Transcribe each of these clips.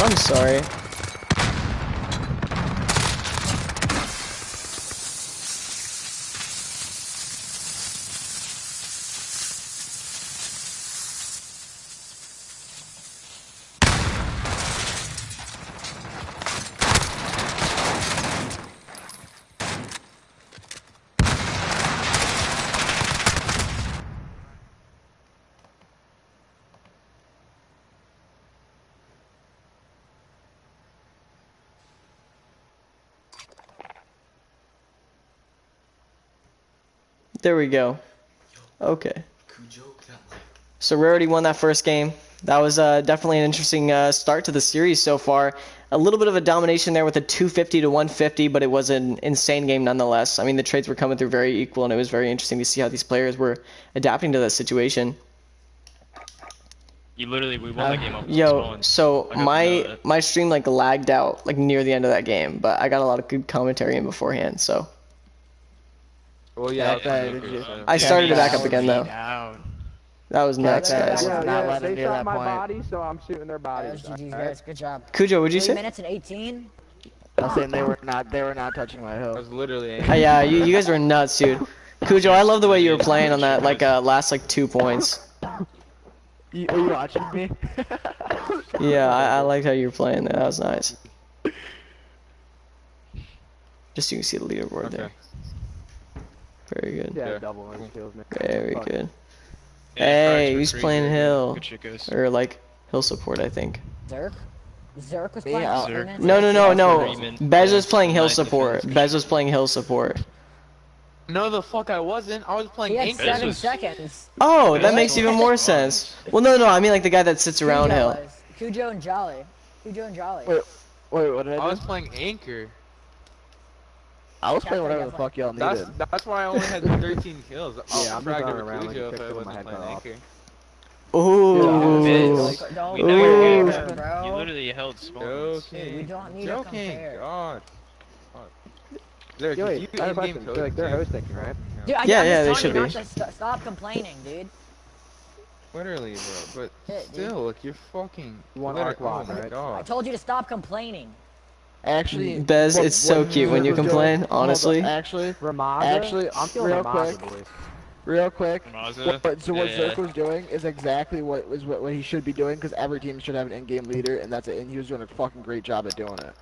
I'm sorry. There we go. Okay. So Rarity won that first game. That was definitely an interesting start to the series so far. A little bit of a domination there with a 250 to 150, but it was an insane game nonetheless. I mean, the trades were coming through very equal, and it was very interesting to see how these players were adapting to that situation. We won that game up. Yo, so my stream like lagged out like near the end of that game, but I got a lot of good commentary in beforehand, so. Well, yeah, I started it back up again though. That was nuts, guys. They shot my body, so I'm shooting their bodies. GG's, guys. Good job. Cujo, what'd you say? 3 minutes and 18. I was saying they were not touching my hill. I was literally. Yeah, you guys were nuts, dude. Cujo, I love the way you were playing on that like last like 2 points. Are you watching me? Yeah, I liked how you were playing there. That was nice. Just so you can see the leaderboard there. Very good. Yeah, double kills, man. Very good. Yeah, hey, who's playing Hill? Or like Hill support, I think. Zerk? Zerk was playing Zerk. No. Bez was playing Hill support. Bez was playing Hill support. No, the fuck I wasn't. I was playing. He had Anchor. 7 seconds. Oh, that makes even more sense. Well, no, I mean like the guy that sits around Hill. Cujo and Jolly. Wait, what did I do? I was playing Anchor. I was playing whatever the fuck y'all needed. That's why I only had 13 kills. Yeah, I'm fragging running around like Cujo a if I pixel with my wasn't head playing cut off. Anchor. Ooh. Don't We never Ooh. gave bro. You literally held spawns. Joking. We don't need to compare. God. There, Yo, wait, I have a in-game question. code. Like they're hosting, right? Dude, Yeah, they I'm should just be. telling you not to stop complaining, dude. Literally, bro. But Shit, dude. still, like you're fucking. You want literally- Arc Lock, oh my right? I God. told you to stop complaining. Actually, Bez, it's so cute when you complain, honestly. Actually, Ramaza? I'm feeling real Ramaza, quick. boys. Real quick. Ramaza? What Yeah. Zerk was doing is exactly what he should be doing, because every team should have an in-game leader, and that's it. And he was doing a fucking great job at doing it.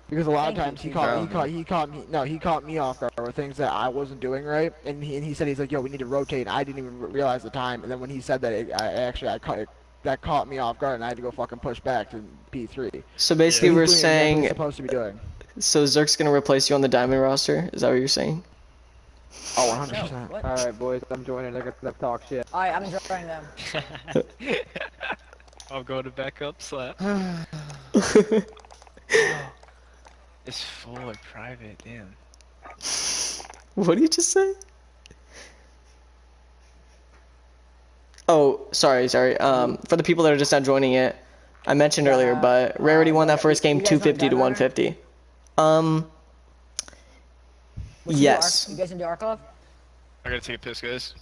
Because a lot of times he caught me off guard with things that I wasn't doing right, and he said, he's like, yo, we need to rotate. And I didn't even realize the time, and then when he said that, that caught me off guard, and I had to go fucking push back to P3. So basically, He's we're doing exactly what saying. he's supposed to be doing. So Zerk's gonna replace you on the diamond roster? Is that what you're saying? Oh, No, 100%. what? Alright, boys, I'm joining. They're gonna talk shit. Alright, I'm enjoying them. I'm going to back up slap. It's full of private, damn. What did you just say? Oh, sorry. For the people that are just not joining it, I mentioned earlier, but Rarity won that first game 250 to 150. Yes. You guys into Arklov? I gotta take a piss, guys.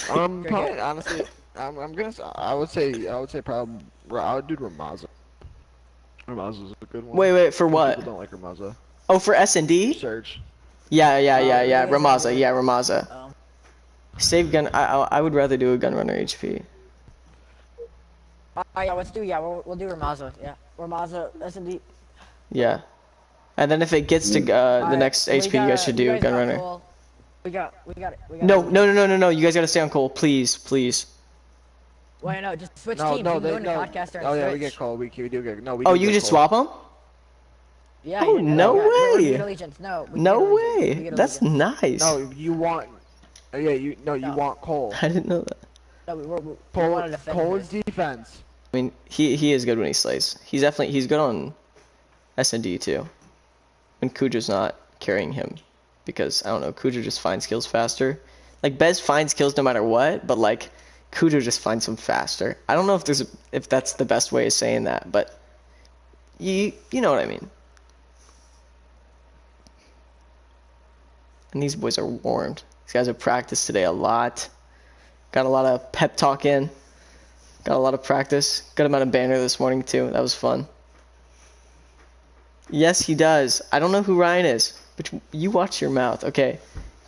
Probably, honestly, I would say probably, I would do Ramaza. Ramaza's a good one. Wait, for what? People don't like Ramaza. Oh, for S&D? Search. Yeah. Ramaza, yeah, Ramaza. Oh. Save gun. I would rather do a gun runner HP. Yeah, let's do. Yeah, we'll do Ramaza. Yeah, Ramaza. S&D. Yeah. And then if it gets to the next HP, you guys should do gun runner. Cole. We got it. No. You guys gotta stay on Cole, please. Wait, no, just switch No, teams. no, You can go into no. podcaster and Oh yeah, we switch. get Cole. We do get. No, we. Oh, do you get just Cole. swap them? Yeah. Oh, no we way. get allegiance. No. we No get allegiance. We way. get That's allegiance. nice. No, you want. Oh, yeah, you want Cole. I didn't know that. No, we want to defend. Cole's this. defense. I mean, he is good when he slays. He's good on S&D too. When Cujo's not carrying him, because I don't know, Cujo just finds kills faster. Like Bez finds kills no matter what, but like Cujo just finds them faster. I don't know if that's the best way of saying that, but you know what I mean. And these boys are warmed. These guys have practiced today a lot. Got a lot of pep talk in. Got a lot of practice. Good amount of banner this morning too. That was fun. Yes, he does. I don't know who Ryan is, but you watch your mouth. Okay.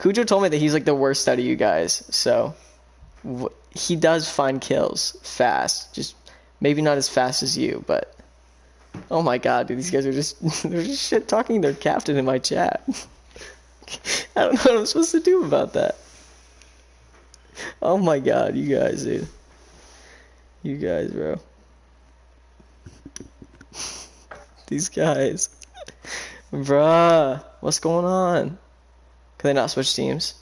Cujo told me that he's like the worst out of you guys, so he does find kills fast. Just maybe not as fast as you, but oh my god, dude, these guys are just they're just shit talking their captain in my chat. I don't know what I'm supposed to do about that. Oh my god, you guys, dude. You guys, bro. These guys. Bruh, what's going on? Can they not switch teams?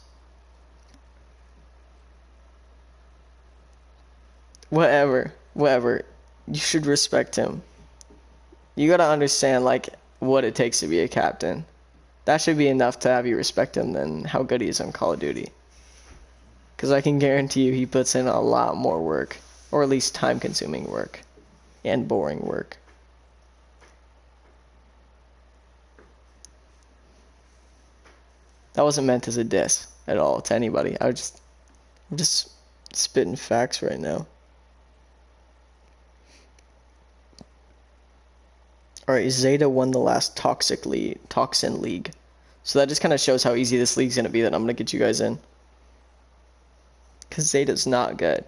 Whatever. You should respect him. You gotta understand, like, what it takes to be a captain. That should be enough to have you respect him than how good he is on Call of Duty. Because I can guarantee you he puts in a lot more work. Or at least time-consuming work. And boring work. That wasn't meant as a diss at all to anybody. I'm just spitting facts right now. Alright, Zeta won the last Toxin League. So that just kind of shows how easy this league's going to be that I'm going to get you guys in. Because Zeta's not good.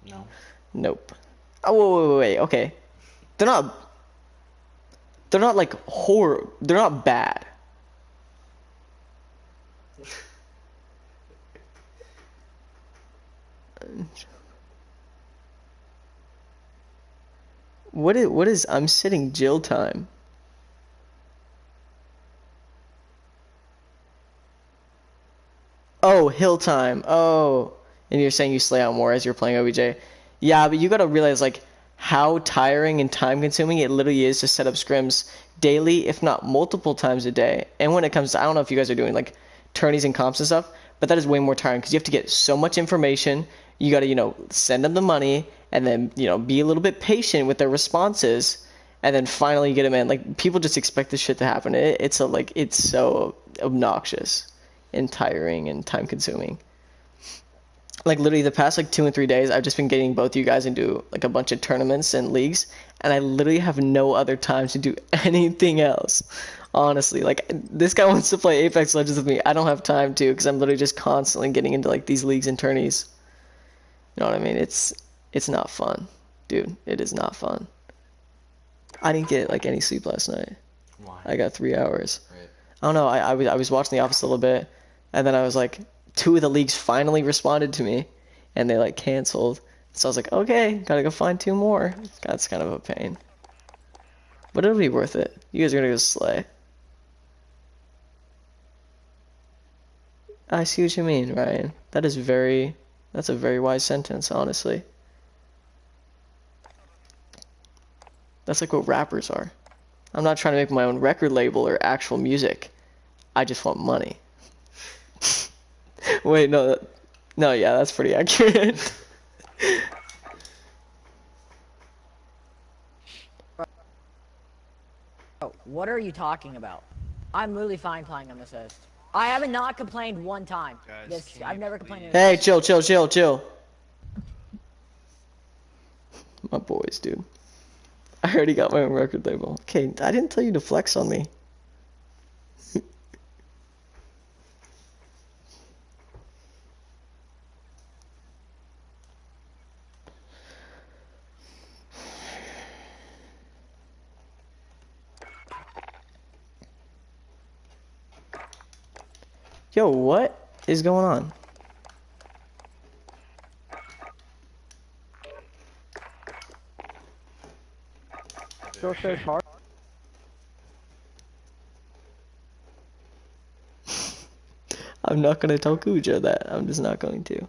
No. Nope. Oh, wait, okay. They're not like horror. They're not bad. What is I'm sitting Jill time? Oh, hill time. Oh, and you're saying you slay out more as you're playing OBJ. Yeah, but you gotta realize like how tiring and time consuming it literally is to set up scrims daily, if not multiple times a day. And when it comes to, I don't know if you guys are doing like tourneys and comps and stuff, but that is way more tiring because you have to get so much information. You gotta, send them the money and then, be a little bit patient with their responses. And then finally get them in. Like, people just expect this shit to happen. It's so obnoxious and tiring and time consuming. Like, literally the past like 2 and 3 days, I've just been getting both you guys into like a bunch of tournaments and leagues, and I literally have no other time to do anything else. Honestly, like, this guy wants to play Apex Legends with me. I don't have time to, because I'm literally just constantly getting into like these leagues and tourneys. You know what I mean? It's not fun, dude. It is not fun. I didn't get like any sleep last night. Why? I got 3 hours. Right. I don't know. I was watching The Office a little bit, and then I was like, 2 of the leagues finally responded to me, and they like canceled. So I was like, okay, gotta go find 2 more. That's kind of a pain, but it'll be worth it. You guys are gonna go slay. I see what you mean, Ryan. That's a very wise sentence, honestly. That's like what rappers are. I'm not trying to make my own record label or actual music. I just want money. Wait, no, yeah, that's pretty accurate. Oh, what are you talking about? I'm really fine playing on assist. I haven't not complained one time. Guys, I've never complained. Hey, chill. My boys, dude. I already got my own record label. Okay, I didn't tell you to flex on me. Yo, what is going on? Still says hard. I'm not gonna tell Kuja that. I'm just not going to.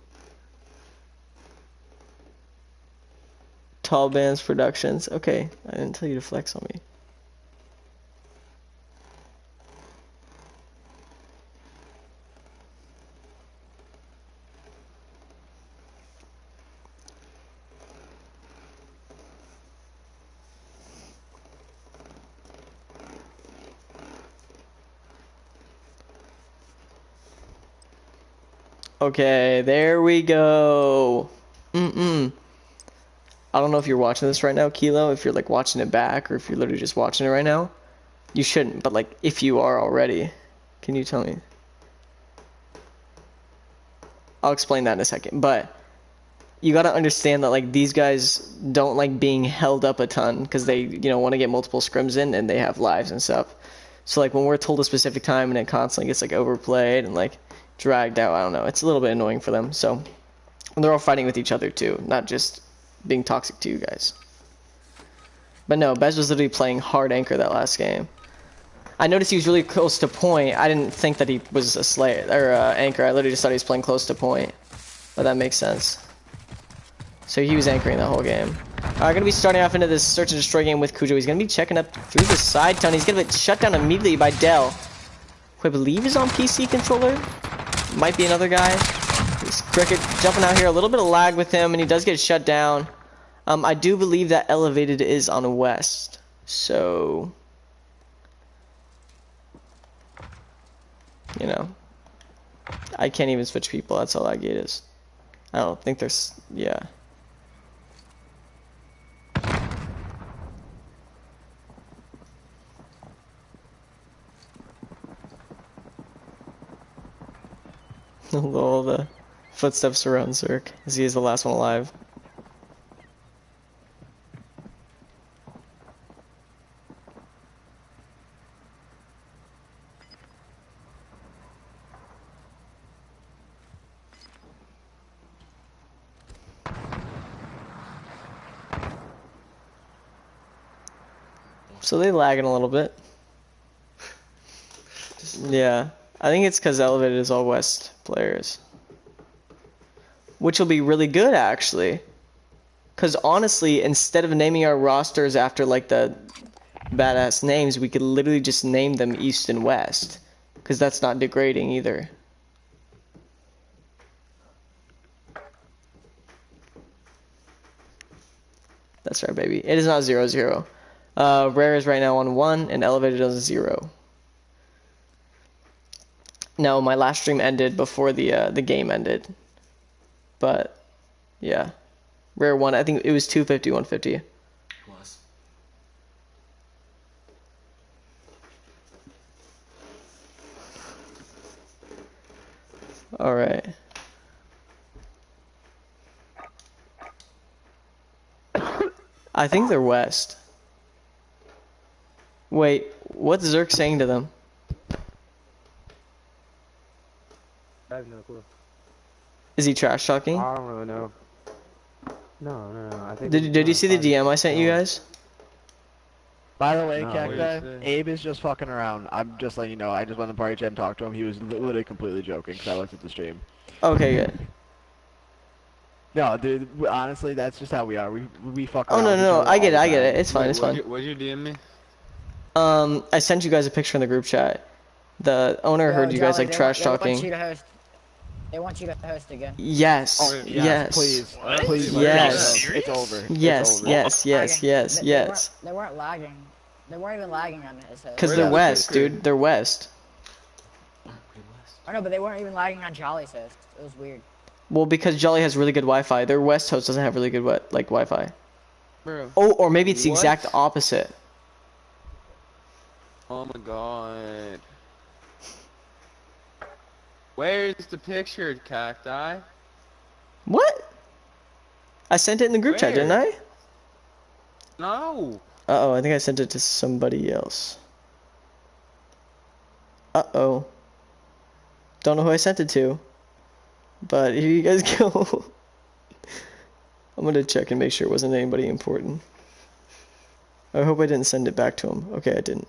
Tall Bands Productions. Okay, I didn't tell you to flex on me. Okay, there we go. I don't know if you're watching this right now, Kilo, if you're like watching it back or if you're literally just watching it right now. You shouldn't, but like if you are already, can you tell me? I'll explain that in a second, but you gotta understand that like these guys don't like being held up a ton because they, you know, want to get multiple scrims in and they have lives and stuff. So like when we're told a specific time and it constantly gets like overplayed and like dragged out, I don't know, it's a little bit annoying for them. So and they're all fighting with each other too, not just being toxic to you guys. But no, Bez was literally playing hard anchor that last game. I noticed he was really close to point. I didn't think that he was a Slayer or anchor. I literally just thought he was playing close to point. But that makes sense. So he was anchoring the whole game. Alright, gonna be starting off into this search and destroy game with Cujo. He's gonna be checking up through the side tunnel. He's gonna get shut down immediately by Dell, who I believe is on PC controller. Might be another guy. This Cricket jumping out here. A little bit of lag with him, and he does get shut down. I do believe that Elevated is on West. So, you know, I can't even switch people. That's how laggy it is. I don't think there's, yeah. All the footsteps around Zerk, as he is the last one alive. So they lagging a little bit. Yeah, I think it's because Elevated is all West players. Which will be really good, actually. Because honestly, instead of naming our rosters after like the badass names, we could literally just name them East and West. Because that's not degrading either. That's right, baby. It is not 0-0. Rair is right now on 1, and Elevated is 0. No, my last stream ended before the game ended. But, yeah. Rair won. I think it was 250, 150. Was. Alright. I think they're West. Wait, what's Zerk saying to them? I have no clue. Is he trash talking? I don't really know. No. I think. Did you see the DM I sent you guys? By the way, No, Cacti, Abe is just fucking around. I'm just letting you know. I just went to party chat and talked to him. He was literally completely joking because I looked at the stream. Okay, good. No, dude. Honestly, that's just how we are. We fuck. Oh around no, with each no, other I all get it, the I get time. it. It's fine, it's fine. What'd you DM me? I sent you guys a picture in the group chat. The owner heard you guys Jolly, like trash they want talking. you to host. They want you to host again. Yes, Oh, yes, Please, What? please. Yes. It's over. yes, It's over. yes, yes, yes, They- yes. They weren't lagging. They weren't even lagging on his host. Because Where they're the West, picture? dude. They're West. I know, but they weren't even lagging on Jolly's host. It was weird. Well, because Jolly has really good Wi-Fi. Their West host doesn't have really good like Wi-Fi. Bro. Oh, or maybe it's the What? exact opposite. Oh my god. Where's the picture, Cacti? What? I sent it in the group chat, didn't I? No. Uh-oh, I think I sent it to somebody else. Uh-oh. Don't know who I sent it to. But here you guys go. I'm gonna check and make sure it wasn't anybody important. I hope I didn't send it back to him. Okay, I didn't.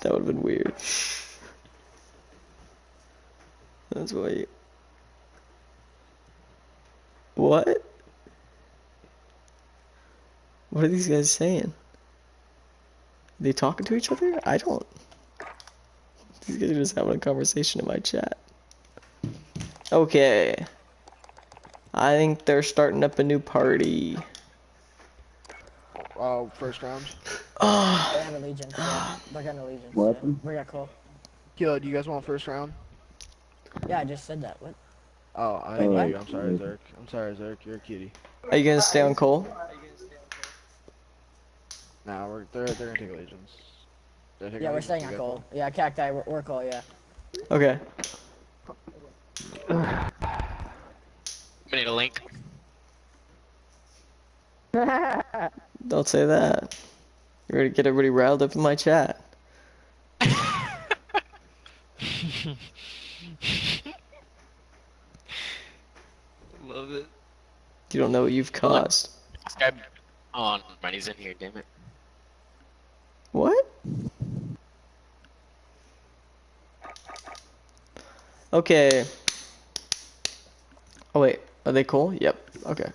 That would have been weird. That's why. What? What are these guys saying? Are they talking to each other? I don't. These guys are just having a conversation in my chat. Okay. I think they're starting up a new party. Oh, first round. They have allegiance. Yeah. They're getting allegiance. What? Yeah. We got cool. Kilo, do you guys want first round? Yeah, I just said that. What? Oh, I Wait, hear what? you. I'm sorry, Zerk. I'm sorry, Zerk. You're a cutie. Are you gonna stay on Cole? Nah, they're gonna take allegiance. They're taking Yeah, we're allegiance staying on together. Cole. Yeah, Cacti, we're Cole, yeah. Okay. We need a link. Don't say that. You're gonna get everybody riled up in my chat. Love it. You don't know what you've Look. caused. This guy. Oh, never mind, he's in here. Damn it. What? Okay. Oh wait, are they cool? Yep. Okay.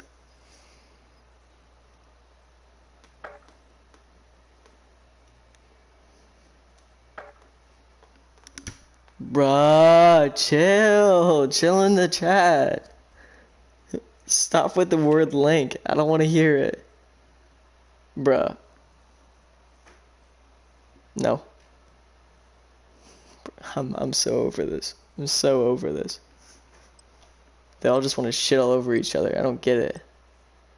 Bruh, chill in the chat. Stop with the word link. I don't want to hear it. Bruh. No. I'm so over this. I'm so over this. They all just want to shit all over each other. I don't get it.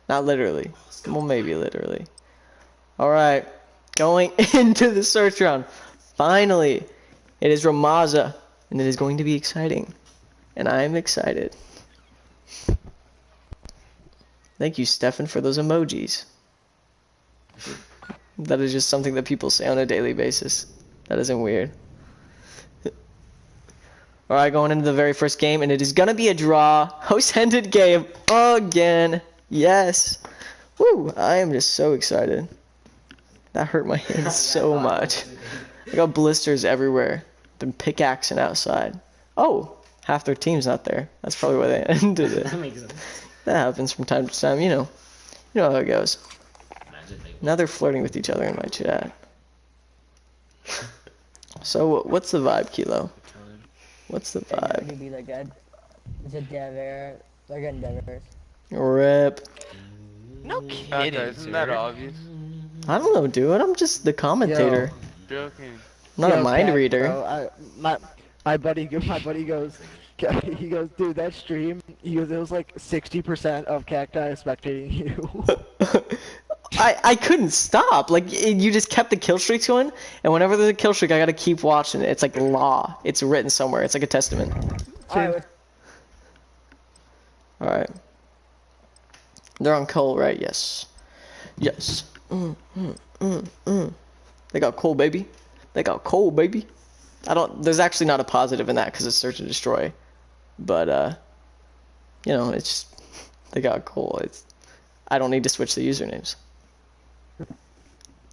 Not literally. Well, maybe literally. Alright. Going into the search round. Finally. It is Ramaza. And it is going to be exciting. And I am excited. Thank you, Stefan, for those emojis. That is just something that people say on a daily basis. That isn't weird. Alright, going into the very first game, and it is gonna be a draw. Host-ended game again. Yes. Woo! I am just so excited. That hurt my hands so much. I got blisters everywhere. Been pickaxing outside. Oh, half their team's not there. That's probably why they ended it. That makes sense. That happens from time to time, you know. You know how it goes. Now they're flirting with each other in my chat. So, what's the vibe, Kilo? What's the vibe? Maybe they're good. It's a Dever. They're getting Devers. Rip. No Cacti, kidding, isn't that sir. obvious? I don't know, dude. I'm just the commentator. Joking. I'm not a mind Cat, reader. Bro, my buddy goes, he goes, dude, that stream, he goes, it was like 60% of Cacti spectating you. I couldn't stop. Like, you just kept the kill streaks going, and whenever there's a kill streak, I gotta keep watching it. It's like law. It's written somewhere. It's like a testament. Alright, Alright. They're on Cole, right? Yes. Yes. They got Cole, baby. They got Cole, baby. There's actually not a positive in that because it's search and destroy. But, you know, it's just, they got Cole. I don't need to switch the usernames.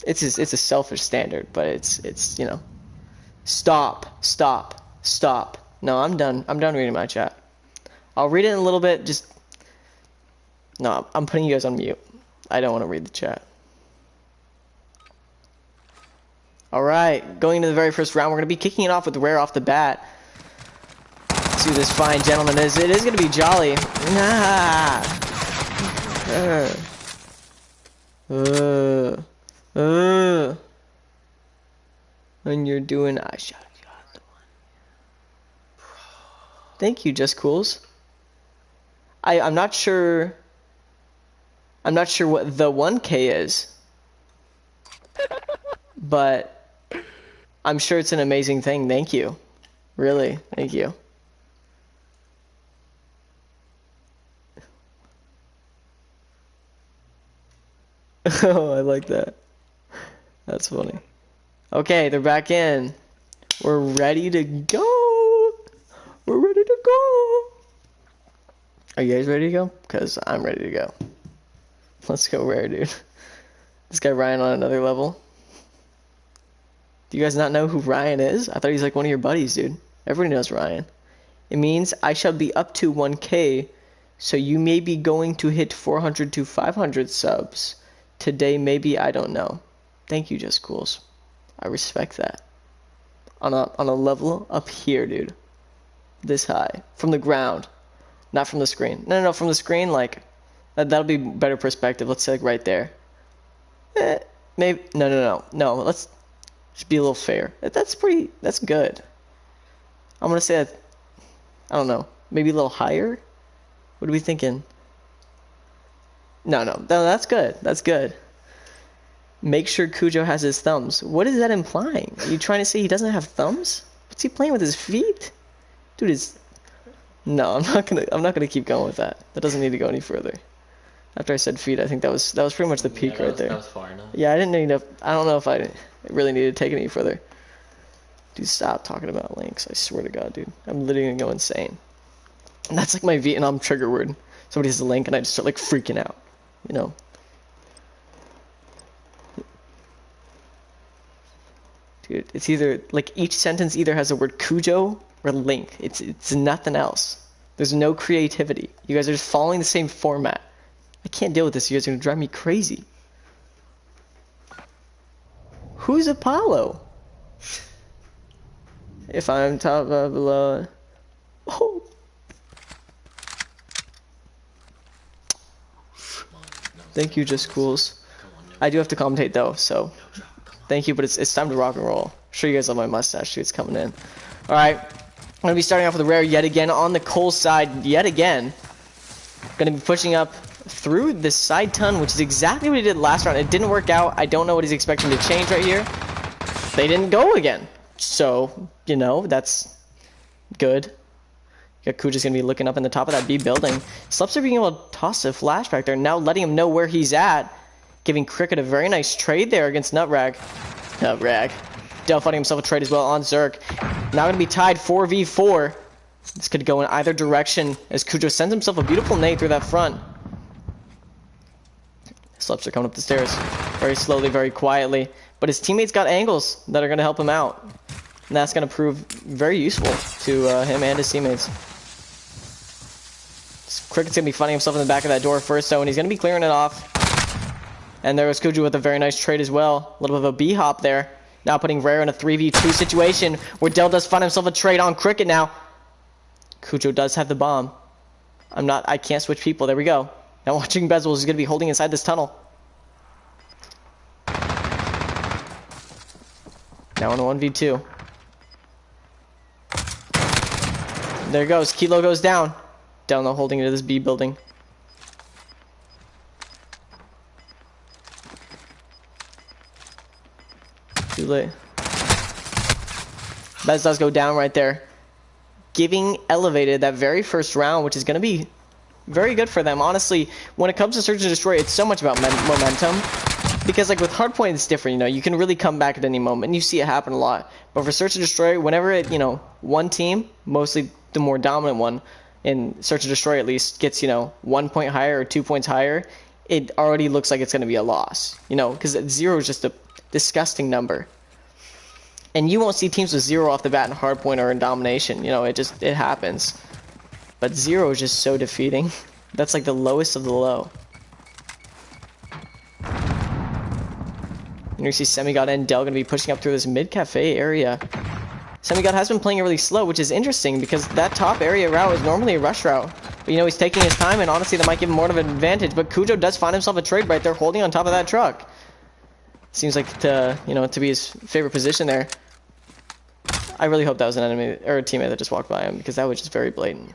It's a selfish standard, but it's you know. Stop. No, I'm done. I'm done reading my chat. I'll read it in a little bit. Just no, I'm putting you guys on mute. I don't want to read the chat. All right, going into the very first round, we're gonna be kicking it off with Rair off the bat. Let's see who this fine gentleman is. It is gonna be Jolly. And you're doing I shot the one. Thank you, Just Cools. I'm not sure what the 1K is. But I'm sure it's an amazing thing. Thank you. Really, thank you. Oh, I like that. That's funny. Okay, they're back in. We're ready to go. We're ready to go. Are you guys ready to go? Because I'm ready to go. Let's go Rare, dude. This guy Ryan on another level. Do you guys not know who Ryan is? I thought he's like one of your buddies, dude. Everybody knows Ryan. It means I shall be up to 1K, so you may be going to hit 400 to 500 subs. Today, maybe, I don't know. Thank you, Just Cools. I respect that. On a level up here, dude. This high. From the ground. Not from the screen. No, from the screen, like, that'll be better perspective. Let's say, like, right there. Maybe, no, let's just be a little fair. That's good. I'm gonna say that, I don't know. Maybe a little higher? What are we thinking? No, that's good. That's good. Make sure Cujo has his thumbs. What is that implying? Are you trying to say he doesn't have thumbs? What's he playing with his feet? Dude is... No, I'm not gonna keep going with that. That doesn't need to go any further. After I said feet, I think that was pretty much the peak right there. That was far enough. Yeah, I didn't need to... I don't know if I really needed to take it any further. Dude, stop talking about links. I swear to God, dude. I'm literally gonna go insane. And that's like my Vietnam trigger word. Somebody has a link and I just start like freaking out. You know? Dude, it's either... Like, each sentence either has the word Cujo or link. It's nothing else. There's no creativity. You guys are just following the same format. I can't deal with this. You guys are gonna drive me crazy. Who's Apollo? If I'm top below. Oh. Thank you, Just Cools. I do have to commentate though, so thank you. But it's time to rock and roll. Sure, you guys love my mustache. It's coming in. All right, I'm gonna be starting off with a Rare yet again on the Cole side yet again. Gonna be pushing up through the side ton, which is exactly what he did last round. It didn't work out. I don't know what he's expecting to change right here. They didn't go again. So, you know, that's good. Kuja's going to be looking up in the top of that B building. Slupster being able to toss a flashback there, now letting him know where he's at. Giving Cricket a very nice trade there against Nutrag. Del fighting himself a trade as well on Zerk. Now going to be tied 4v4. This could go in either direction as Cujo sends himself a beautiful nade through that front. Slupster coming up the stairs very slowly, very quietly. But his teammates got angles that are going to help him out. And that's going to prove very useful to him and his teammates. Cricket's going to be finding himself in the back of that door first, though, and he's going to be clearing it off. And there was Cujo with a very nice trade as well. A little bit of a B-hop there. Now putting Rair in a 3v2 situation where Del does find himself a trade on Cricket now. Cujo does have the bomb. I can't switch people. There we go. Now watching Bezels is going to be holding inside this tunnel. Now on a 1v2. There goes. Kilo goes down. Down low holding into this B building. Too late. Bez does go down right there. Giving Elevated that very first round, which is going to be very good for them. Honestly, when it comes to Search and Destroy, it's so much about momentum. Because like with Hardpoint, it's different, you know, you can really come back at any moment, and you see it happen a lot. But for Search and Destroy, whenever it, you know, one team, mostly the more dominant one, in Search and Destroy at least, gets, you know, 1 point higher or 2 points higher, it already looks like it's going to be a loss. You know, because 0 is just a disgusting number. And you won't see teams with 0 off the bat in Hardpoint or in Domination, you know, it happens. But 0 is just so defeating. That's like the lowest of the low. And you see Semigod and Del going to be pushing up through this mid-cafe area. Semigod has been playing it really slow, which is interesting because that top area route is normally a rush route. But you know, he's taking his time, and honestly that might give him more of an advantage. But Cujo does find himself a trade right there holding on top of that truck. Seems like to be his favorite position there. I really hope that was an enemy or a teammate that just walked by him because that was just very blatant.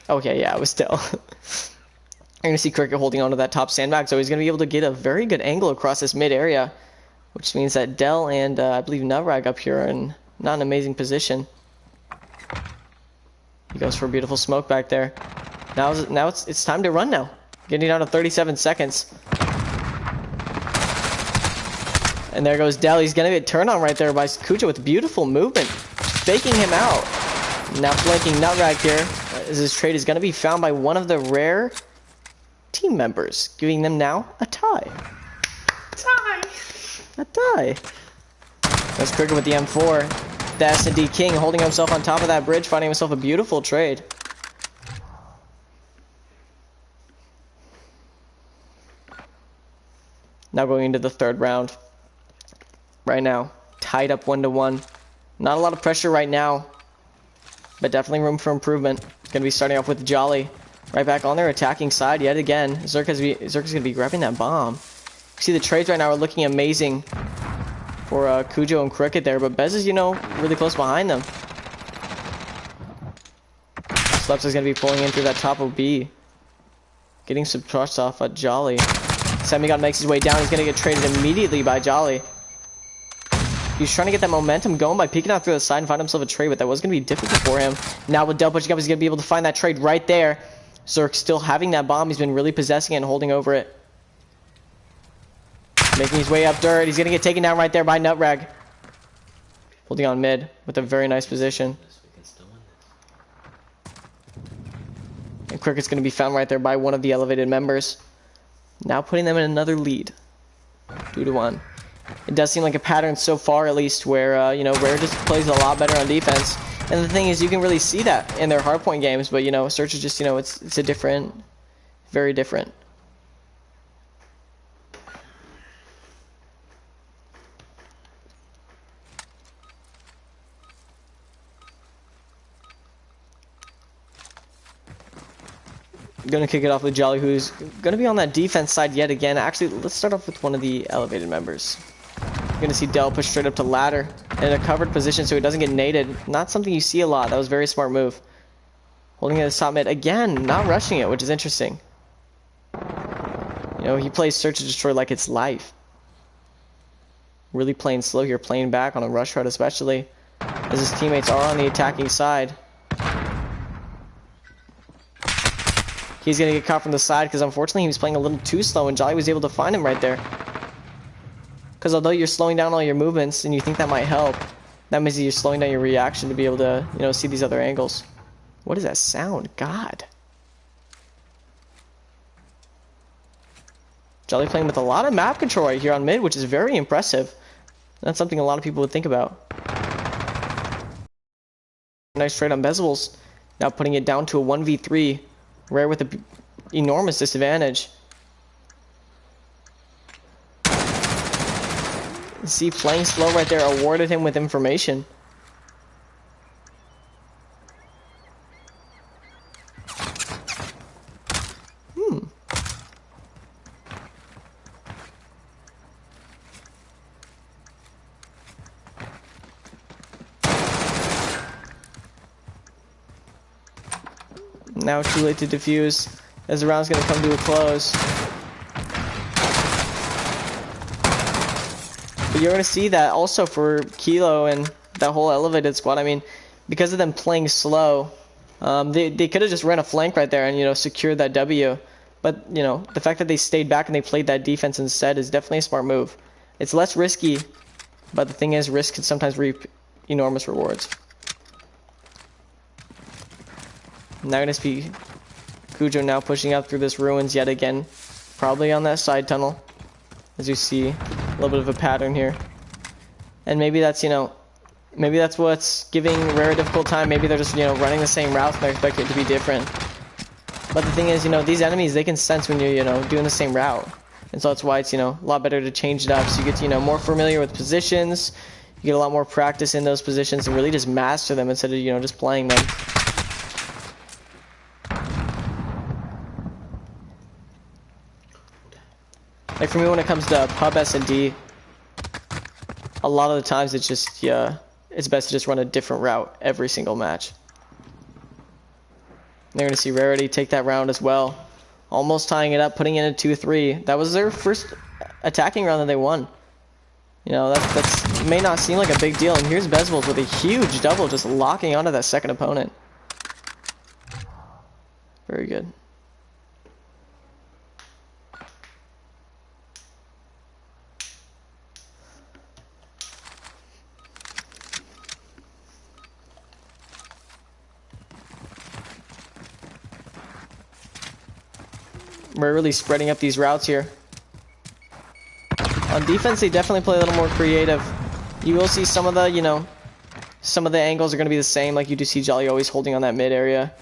Okay, yeah, it was Del. You're going to see Cricket holding onto that top sandbag, so he's going to be able to get a very good angle across this mid area, which means that Del and I believe Nutrag up here are in not an amazing position. He goes for a beautiful smoke back there. Now it's time to run now. Getting down to 37 seconds. And there goes Del. He's going to get turned on right there by Cujo with beautiful movement. Faking him out. Now flanking Nutrag here. As his trade is going to be found by one of the Rare team members, giving them now a tie. A tie. That's Cricket with the M4. The S&D King holding himself on top of that bridge, finding himself a beautiful trade. Now going into the third round. Right now, tied up 1-1. Not a lot of pressure right now, but definitely room for improvement. Going to be starting off with Jolly. Right back on their attacking side yet again. Zerk is going to be grabbing that bomb. You see the trades right now are looking amazing for Cujo and Cricket there, but Bez is, you know, really close behind them. Sleps is going to be pulling in through that top of B. Getting some trust off at Jolly. Semigon makes his way down. He's going to get traded immediately by Jolly. He's trying to get that momentum going by peeking out through the side and find himself a trade, but that was going to be difficult for him. Now with Del pushing up, he's going to be able to find that trade right there. Zerk still having that bomb. He's been really possessing it and holding over it. Making his way up dirt. He's going to get taken down right there by Nutrag. Holding on mid with a very nice position. And Cricket's going to be found right there by one of the elevated members. Now putting them in another lead. 2-1. It does seem like a pattern so far, at least, where, you know, Rair just plays a lot better on defense. And the thing is, you can really see that in their hardpoint games, but, you know, Search is just, you know, it's a different, very different. Going to kick it off with Jolly, who's going to be on that defense side yet again. Actually, let's start off with one of the elevated members. You're going to see Del push straight up to ladder in a covered position so he doesn't get naded. Not something you see a lot. That was a very smart move. Holding it at the top mid. Again, not rushing it, which is interesting. You know, he plays Search to Destroy like it's life. Really playing slow here, playing back on a rush route especially, as his teammates are on the attacking side. He's going to get caught from the side because unfortunately he was playing a little too slow and Jolly was able to find him right there. Because although you're slowing down all your movements and you think that might help, that means that you're slowing down your reaction to be able to, you know, see these other angles. What is that sound? God. Jolly playing with a lot of map control right here on mid, which is very impressive. That's something a lot of people would think about. Nice trade on Bezels. Now putting it down to a 1v3. Rair with an enormous disadvantage. See, playing slow right there awarded him with information. Now too late to defuse as the round's going to come to a close. But you're going to see that also for Kilo and that whole elevated squad. I mean, because of them playing slow, they could have just ran a flank right there and, you know, secured that W. But, you know, the fact that they stayed back and they played that defense instead is definitely a smart move. It's less risky, but the thing is, risk can sometimes reap enormous rewards. Now going to be Cujo now pushing up through this ruins yet again. Probably on that side tunnel. As you see, a little bit of a pattern here. And maybe that's, you know, maybe that's what's giving Rair a difficult time. Maybe they're just, you know, running the same routes and they're expecting it to be different. But the thing is, you know, these enemies, they can sense when you're, you know, doing the same route. And so that's why it's, you know, a lot better to change it up. So you get, you know, more familiar with positions. You get a lot more practice in those positions and really just master them instead of, you know, just playing them. Like for me, when it comes to pub S&D, a lot of the times it's just, yeah, it's best to just run a different route every single match. They're going to see Rarity take that round as well. Almost tying it up, putting in a 2-3. That was their first attacking round that they won. You know, that's may not seem like a big deal. And here's Bezels with a huge double, just locking onto that second opponent. Very good. We're really spreading up these routes here. On defense, they definitely play a little more creative. You will see some of the, you know, some of the angles are going to be the same, like you do see Jolly always holding on that mid area.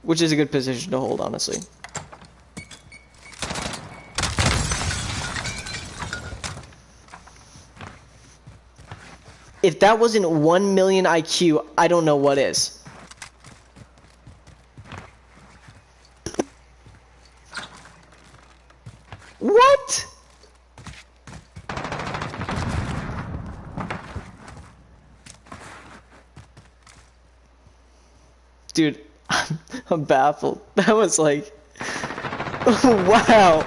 Which is a good position to hold, honestly. If that wasn't 1 million IQ, I don't know what is. What? Dude, I'm baffled. That was like, wow.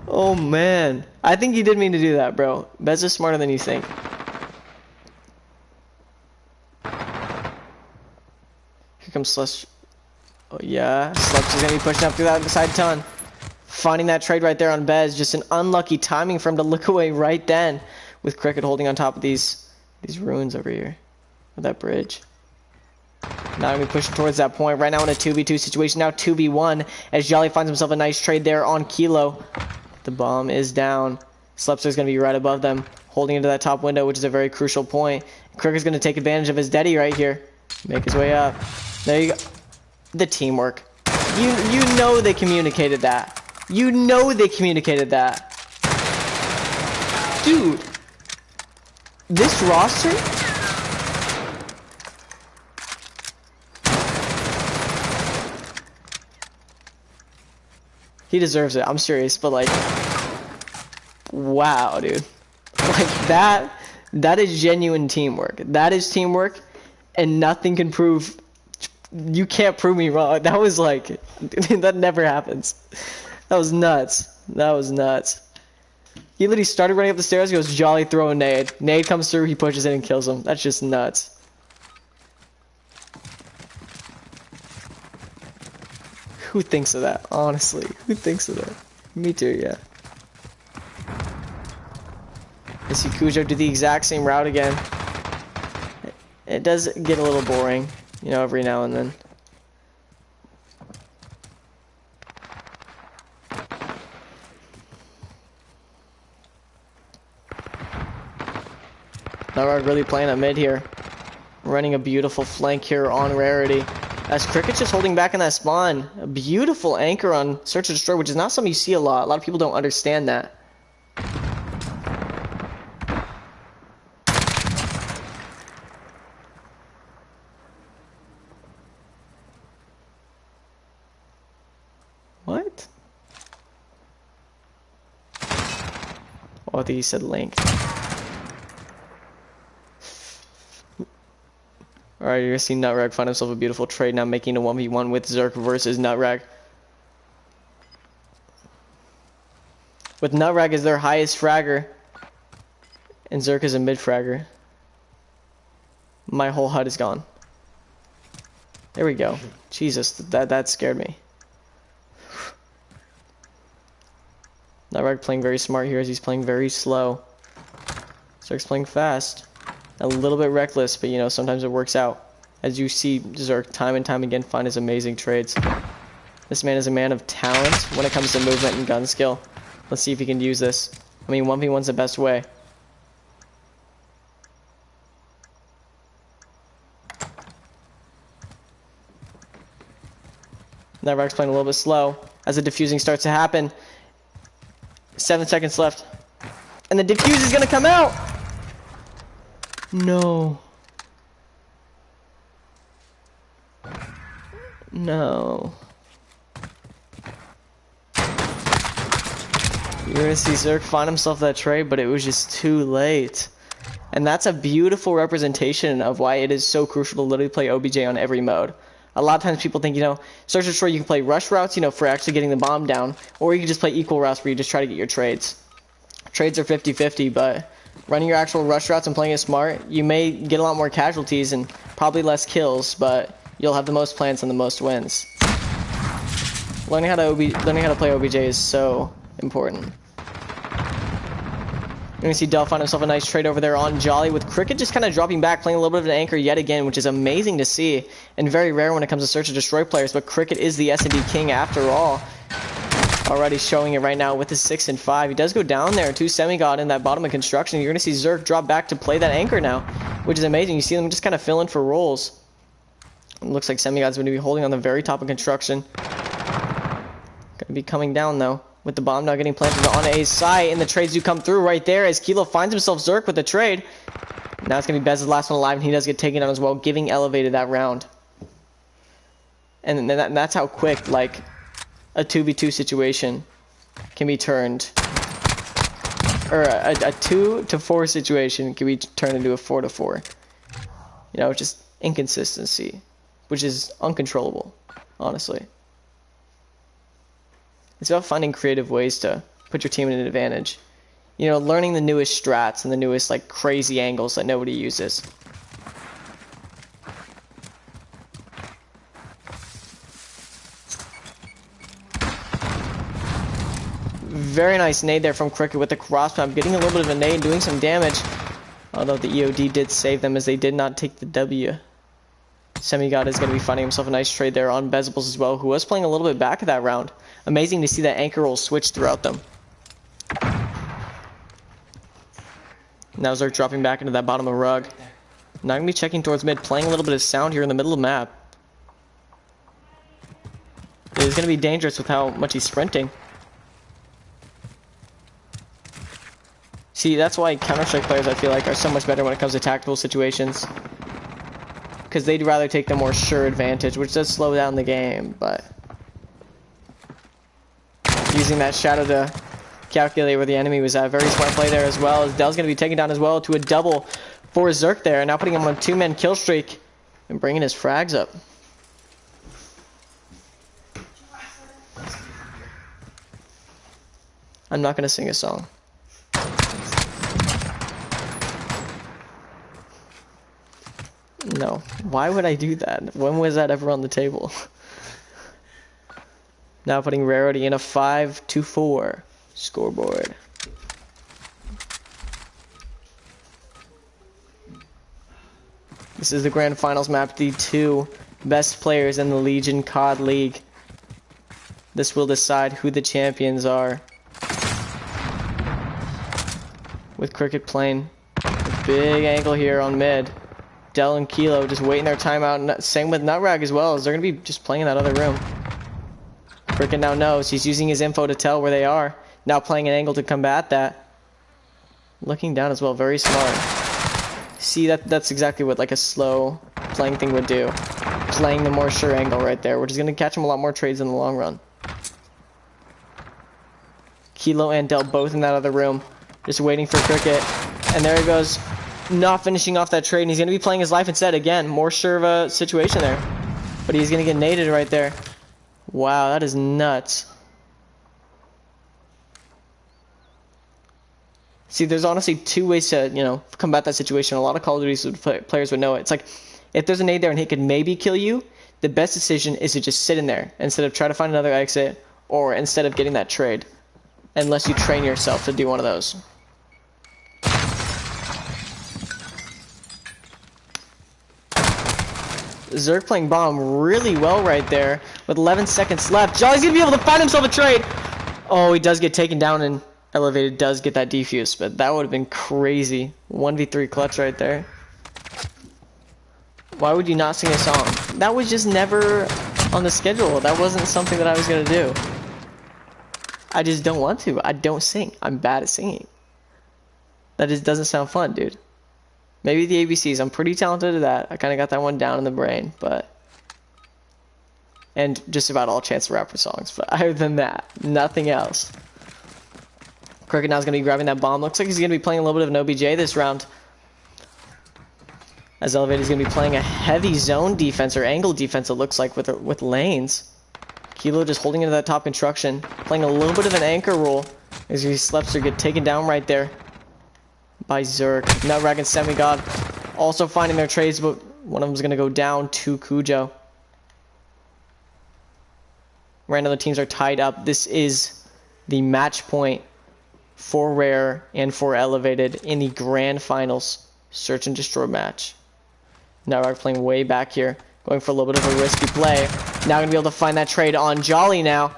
Oh man, I think he did mean to do that, bro. Bez is smarter than you think. Here comes Slush. Oh yeah, Slush is gonna be pushing up through that side ton. Finding that trade right there on Bez. Just an unlucky timing for him to look away right then. With Cricket holding on top of these ruins over here. With that bridge. Now gonna be pushing towards that point. Right now in a 2v2 situation. Now 2v1 as Jolly finds himself a nice trade there on Kilo. The bomb is down. Slepster's gonna be right above them. Holding into that top window, which is a very crucial point. Cricket's gonna take advantage of his Deddy right here. Make his way up. There you go. The teamwork. You know they communicated that. You know they communicated that. Dude. This roster? He deserves it. I'm serious, but like, wow, dude. Like that is genuine teamwork. That is teamwork, and nothing can prove. You can't prove me wrong. That was like, that never happens. That was nuts. That was nuts. He literally started running up the stairs, goes Jolly, throw a nade. Nade comes through, he pushes in and kills him. That's just nuts. Who thinks of that, honestly? Who thinks of that? Me too, yeah. I see Cujo do the exact same route again. It does get a little boring, you know, every now and then. Now we're really playing a mid here. Running a beautiful flank here on Rarity. As Cricket's just holding back in that spawn. A beautiful anchor on Search and Destroy, which is not something you see a lot. A lot of people don't understand that. What? Oh, I think he said link. Alright, you're gonna see Nutrag find himself a beautiful trade now, making a 1v1 with Zerk versus Nutrag. With Nutrag as their highest fragger, and Zerk is a mid fragger. My whole HUD is gone. There we go. Jesus, that scared me. Nutrag playing very smart here as he's playing very slow. Zerk's playing fast. A little bit reckless, but you know, sometimes it works out. As you see Zerk time and time again find his amazing trades. This man is a man of talent when it comes to movement and gun skill. Let's see if he can use this. I mean, 1v1's the best way. Nutrag's playing a little bit slow as the defusing starts to happen. 7 seconds left. And the defuse is gonna come out! No. No. You're gonna see Zerk find himself that trade, but it was just too late. And that's a beautiful representation of why it is so crucial to literally play OBJ on every mode. A lot of times people think, you know, Search and Destroy, you can play rush routes, you know, for actually getting the bomb down, or you can just play equal routes where you just try to get your trades. Trades are 50-50, but running your actual rush routes and playing it smart, you may get a lot more casualties and probably less kills, but you'll have the most plants and the most wins. Learning how to play OBJ is so important. You're gonna see Del find himself a nice trade over there on Jolly, with Cricket just kind of dropping back, playing a little bit of an anchor yet again, which is amazing to see and very rare when it comes to Search and Destroy players. But Cricket is the S&D king after all. Already showing it right now with his 6 and 5. He does go down there to Semigod in that bottom of construction. You're going to see Zerk drop back to play that anchor now, which is amazing. You see them just kind of fill in for roles. It looks like Semigod's going to be holding on the very top of construction. Going to be coming down though, with the bomb now getting planted on A's side, and the trades do come through right there as Kilo finds himself Zerk with the trade. Now it's going to be Bez's last one alive, and he does get taken down as well, giving Elevated that round. And that's how quick, like, a 2v2 situation can be turned, or a 2 to 4 situation can be turned into a 4 to 4. You know, just inconsistency, which is uncontrollable, honestly. It's about finding creative ways to put your team in an advantage. You know, learning the newest strats and the newest, like, crazy angles that nobody uses. Very nice nade there from Cricket with the cross pump, getting a little bit of a nade, doing some damage. Although the EOD did save them as they did not take the W. Semigod is going to be finding himself a nice trade there on Bezables as well, who was playing a little bit back of that round. Amazing to see that anchor roll switch throughout them. Now Zerk dropping back into that bottom of rug. Not going to be checking towards mid, playing a little bit of sound here in the middle of the map. It is going to be dangerous with how much he's sprinting. See, that's why Counter-Strike players, I feel like, are so much better when it comes to tactical situations. Because they'd rather take the more sure advantage, which does slow down the game, but... using that shadow to calculate where the enemy was at. Very smart play there as well, as Dell's going to be taken down as well to a double for Zerk there. Now putting him on a 2-man kill streak and bringing his frags up. I'm not going to sing a song. No. Why would I do that? When was that ever on the table? Now putting Rarity in a 5-4 scoreboard. This is the grand finals map, the 2 best players in the Legion COD League. This will decide who the champions are. With Cricket playing a big angle here on mid. Dell and Kilo just waiting their timeout. Same with Nutrag as well, as they're going to be just playing in that other room. Cricket now knows. He's using his info to tell where they are. Now playing an angle to combat that. Looking down as well. Very smart. See, that's exactly what like a slow playing thing would do. Playing the more sure angle right there, which is going to catch him a lot more trades in the long run. Kilo and Dell both in that other room. Just waiting for Cricket. And there he goes. Not finishing off that trade, and he's going to be playing his life instead. Again, more sure of a situation there. But he's going to get naded right there. Wow, that is nuts. See, there's honestly 2 ways to, you know, combat that situation. A lot of Call of Duty players would know it. It's like, if there's a nade there and he could maybe kill you, the best decision is to just sit in there instead of try to find another exit, or instead of getting that trade. Unless you train yourself to do one of those. Zerk playing bomb really well right there with 11 seconds left. Jolly's gonna be able to find himself a trade. Oh, he does get taken down, and Elevated does get that defuse, but that would have been crazy. 1v3 clutch right there. Why would you not sing a song? That was just never on the schedule. That wasn't something that I was gonna do. I just don't want to. I don't sing. I'm bad at singing. That just doesn't sound fun, dude. Maybe the ABCs. I'm pretty talented at that. I kind of got that one down in the brain, but... and just about all Chance the Rapper songs. But other than that, nothing else. Cricket now is going to be grabbing that bomb. Looks like he's going to be playing a little bit of an OBJ this round. As Elevated is going to be playing a heavy zone defense, or angle defense, it looks like, with lanes. Kilo just holding into that top construction. Playing a little bit of an anchor roll. As these Slepster get taken down right there by Zerk. Nutrag and Semigod also finding their trades, but one of them is going to go down to Cujo. Right now the teams are tied up. This is the match point for Rare and for Elevated in the grand finals search and destroy match. Nutrag playing way back here, going for a little bit of a risky play. Now going to be able to find that trade on Jolly now.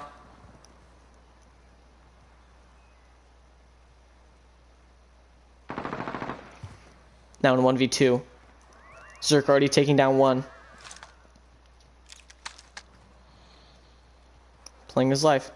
Now in 1v2. Zerk already taking down one. Playing his life.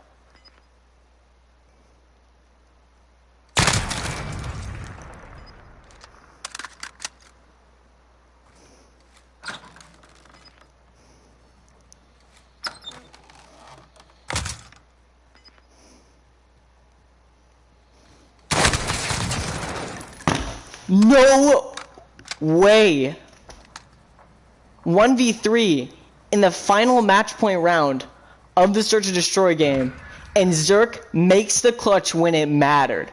No way. 1v3 in the final match point round of the Search and Destroy game, and Zerk makes the clutch when it mattered.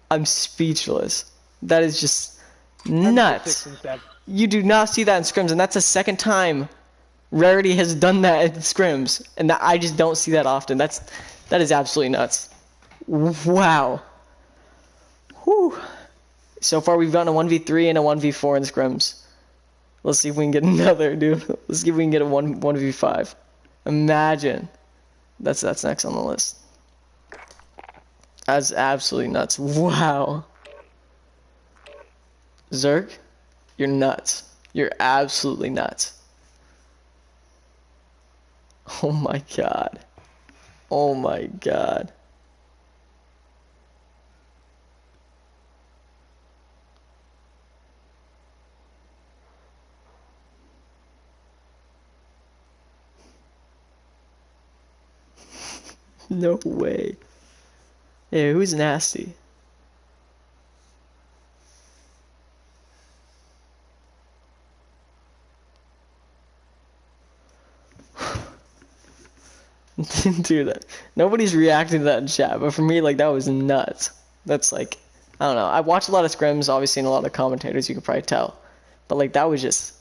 I'm speechless. That is just nuts. You do not see that in scrims, and that's the second time Rarity has done that in scrims, and that I just don't see that often. That is absolutely nuts. Wow. Whew. So far, we've gotten a 1v3 and a 1v4 in scrims. Let's see if we can get another, dude. Let's see if we can get a 1v5. Imagine. That's next on the list. That's absolutely nuts. Wow. Zerk, you're nuts. You're absolutely nuts. Oh my god. Oh my god. No way. Hey, who's nasty? Dude, nobody's reacting to that in chat, but for me, like, that was nuts. That's like, I don't know. I watch a lot of scrims, obviously, and a lot of commentators, you can probably tell. But, like, that was just,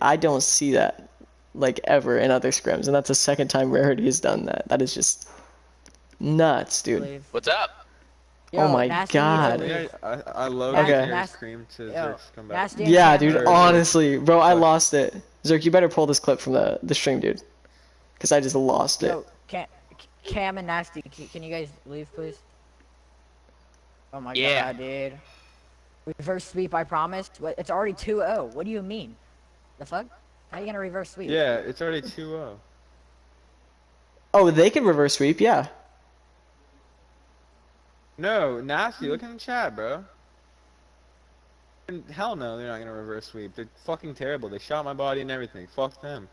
I don't see that, like, ever in other scrims, and that's the second time Rarity has done that. That is just nuts, dude. What's up? Yo, Oh my Nasty god. needs a leave. I love Okay. Carrie's scream to Zerk's comeback. Nasty and Yeah, Cam dude, need a leave. honestly, bro, I lost it. Zerk, you better pull this clip from the stream, dude. Because I just lost it. Yo, Cam and Nasty, can you guys leave, please? Oh my Yeah. god, dude. Reverse sweep, I promised. What? It's already 2-0. What do you mean? The fuck? How are you gonna reverse sweep? Yeah, it's already 2-0. Oh, they can reverse sweep, yeah. No, Nasty, look in the chat, bro. And hell no, they're not gonna reverse sweep. They're fucking terrible. They shot my body and everything. Fuck them.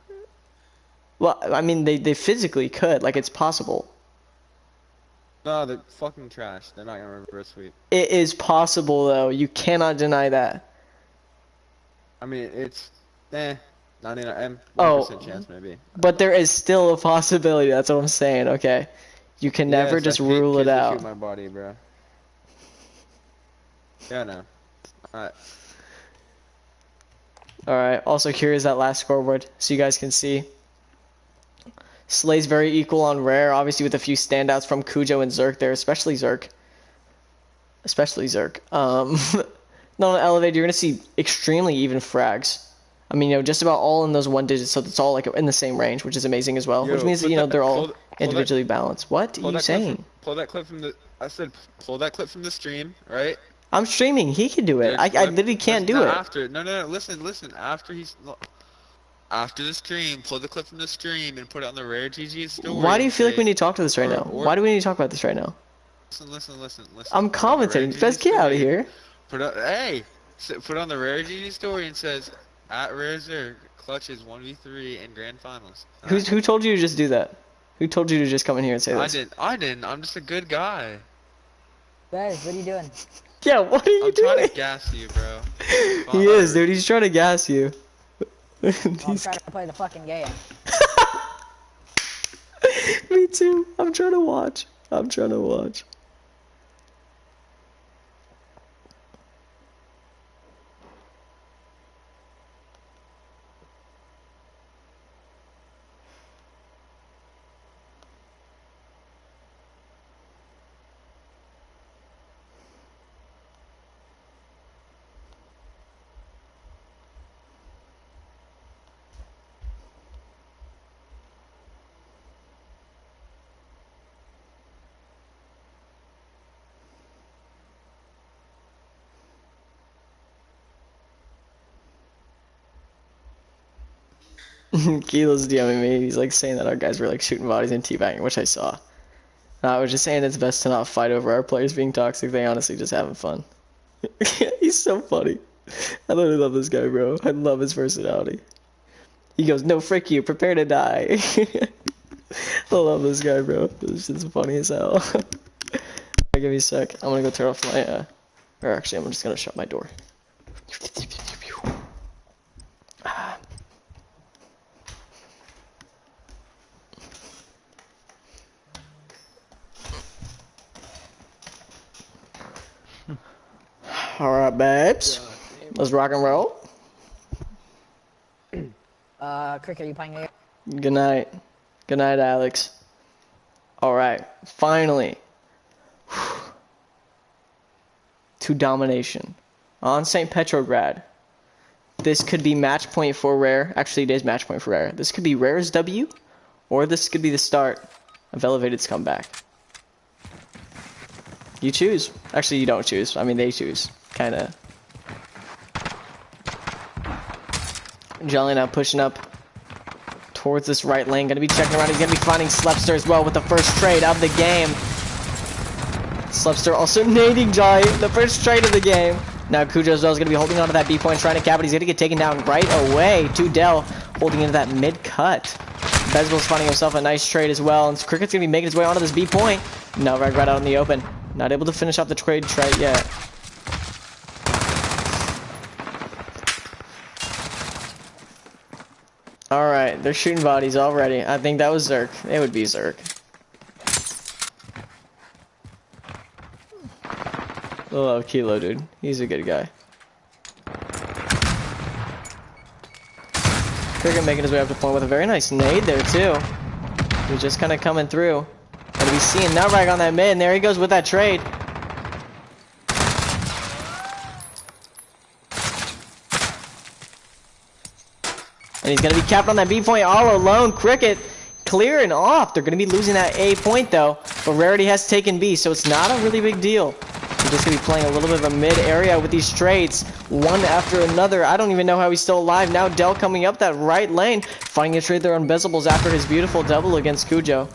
Well, I mean, they physically could. Like, it's possible. No, they're fucking trash. They're not gonna reverse sweep. It is possible, though. You cannot deny that. I mean, it's 99% Oh. chance maybe. But there is still a possibility. That's what I'm saying, okay? You can never Yes, just I hate rule kids it that out. Shoot my body, bro. Yeah, no. Alright. Alright, also here is that last scoreboard, so you guys can see. Slay's very equal on Rare, obviously with a few standouts from Cujo and Zerk there, especially Zerk. Not on Elevate, you're going to see extremely even frags. I mean, just about all in those one digits, so it's all like in the same range, which is amazing as well. Yo, Which means that, they're all individually balanced. What are you saying? Pull that clip from the. I said, pull that clip from the stream, right? I'm streaming. He can do it. I literally can't do it. After, no, listen. After the stream, pull the clip from the stream and put it on the Rare GG story. Why do you feel like we need to talk to this right now? Why do we need to talk about this right now? Listen. I'm commentating. Fez, get out of here. Put on the Rare GG story and says, at Rare Zerk, clutches 1v3 in grand finals. Who told you to just do that? Who told you to just come in here and say this? I didn't. I'm just a good guy. Guys, what are you doing? Yeah, what are you I'm doing? trying to gas you, bro. He is, dude. He's trying to gas you. I'm trying to play the fucking game. Me too. I'm trying to watch. Kilo's DMing me. He's like saying that our guys were like shooting bodies and teabagging, which I saw. I was just saying it's best to not fight over our players being toxic. They honestly just having fun. He's so funny. I literally love this guy, bro. I love his personality. He goes, no, frick you, prepare to die. I love this guy, bro. This shit's funny as hell. Give me a sec. I'm gonna go turn off my, or actually, I'm just gonna shut my door. Alright, babes. Let's rock and roll. Cricket, are you playing it? Good night. Good night, Alex. Alright, finally. To domination. On St. Petrograd. This could be match point for Rair. Actually, it is match point for Rair. This could be Rair's W, or this could be the start of Elevated's comeback. You choose. Actually, you don't choose. I mean, they choose. Kinda. Jelly now pushing up towards this right lane. Gonna be checking around. He's gonna be finding Slepster as well with the first trade of the game. Slepster also nading Jolly, the first trade of the game. Now Cujo as well is gonna be holding on to that B point, trying to cap it. He's gonna get taken down right away. To Dell, holding into that mid cut. Bezbel's finding himself a nice trade as well, and Cricket's gonna be making his way onto this B point. No, right out in the open. Not able to finish off the trade yet. Alright, they're shooting bodies already. I think that was Zerk. It would be Zerk. I love Kilo, dude. He's a good guy. Cricket making his way up to point with a very nice nade there, too. He's just kind of coming through. And we seeing Nutrag on that mid, and there he goes with that trade. And he's going to be capped on that B point all alone. Cricket clearing off. They're going to be losing that A point, though. But Rarity has taken B, so it's not a really big deal. We're just going to be playing a little bit of a mid area with these trades, one after another. I don't even know how he's still alive. Now Dell coming up that right lane, finding a trade there on Bezables after his beautiful double against Cujo.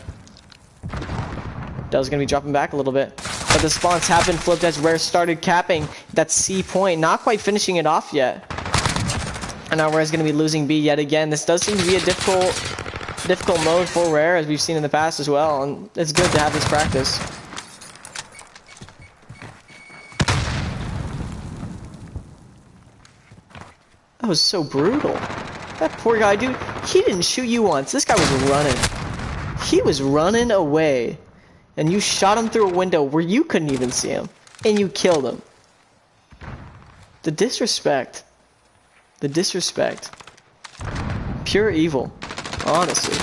Dell's going to be dropping back a little bit. But the spawns have been flipped as Rare started capping that C point, not quite finishing it off yet. And now Rare's going to be losing B yet again. This does seem to be a difficult mode for Rare, as we've seen in the past as well. And it's good to have this practice. That was so brutal. That poor guy, dude. He didn't shoot you once. This guy was running. He was running away. And you shot him through a window where you couldn't even see him. And you killed him. The disrespect. The disrespect. Pure evil. Honestly.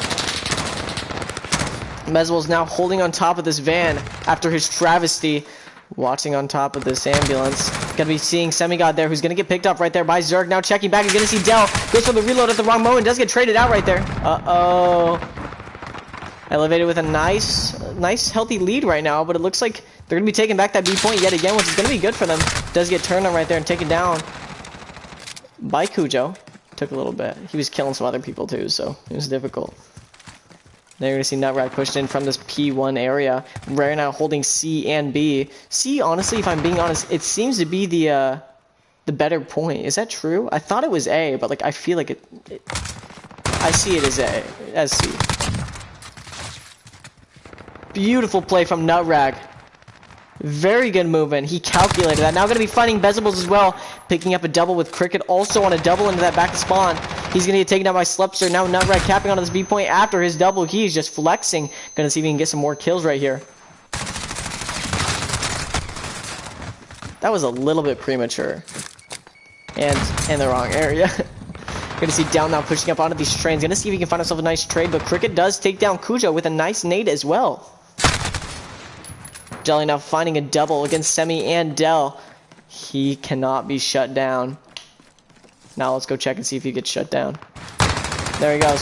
Meswell's now holding on top of this van after his travesty. Watching on top of this ambulance. Gonna be seeing Semigod there, who's gonna get picked up right there by Zerg. Now checking back. He's gonna see Dell. Goes for the reload at the wrong moment. Does get traded out right there. Uh-oh. Elevated with a nice healthy lead right now, but it looks like they're gonna be taking back that B point yet again, which is gonna be good for them. Does get turned on right there and taken down by Cujo. Took a little bit. He was killing some other people too, so it was difficult. Now you're gonna see Nutrag pushed in from this P1 area. Rare now holding C and B. C, honestly, if I'm being honest, it seems to be the better point. Is that true? I thought it was A, but like I feel like I see it as C. Beautiful play from Nutrag. Very good movement. He calculated that. Now going to be fighting Bezables as well. Picking up a double with Cricket. Also on a double into that back to spawn. He's going to get taken down by Slepster. Now Nutrag capping onto this B point after his double. He's just flexing. Going to see if he can get some more kills right here. That was a little bit premature. And in the wrong area. Gonna see Down now pushing up onto these trains. Gonna see if he can find himself a nice trade, but Cricket does take down Cujo with a nice nade as well. Jelly now finding a double against Semi and Dell. He cannot be shut down. Now let's go check and see if he gets shut down. There he goes.